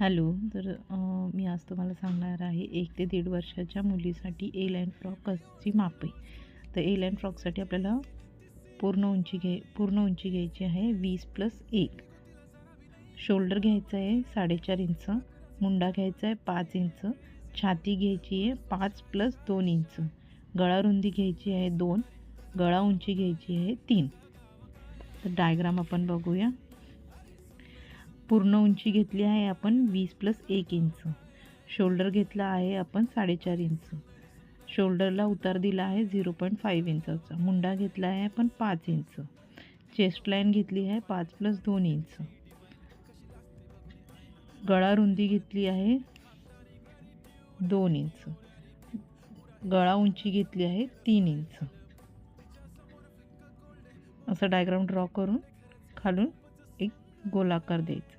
Hello. तर मी आज तुम्हाला सांगणार आहे 1 ते 1.5 वर्षाच्या मुलीसाठी ए लाईन फ्रॉक कशी मापे. तर ए लाईन फ्रॉकसाठी आपल्याला पूर्ण उंची घ्यायची आहे 20+1. शोल्डर घ्यायचं आहे 4.5 इंच, मुंडा घ्यायचा आहे 5 इंच, छाती घ्यायची आहे 5+2 इंच, गळा रुंदी घ्यायची आहे 2, गळा उंची घ्यायची आहे 3. तर डायग्राम आपण बघूया. पूर्ण उंची घेतली आहे आपण 20+1 इंच. शोल्डर घेतला आहे आपण 4.5 इंच. शोल्डरला उतार दिला आहे 0.5 इंचाचा. मुंडा घेतला आहे आपण 5 इंच. चेस्ट लाईन घेतली आहे 5+2 इंच. गळा रुंदी घेतली आहे 2 इंच. गळा उंची घेतली आहे 3 इंच. असा डायग्राम ड्रॉ करून खालून एक गोलाकार द्यायचा.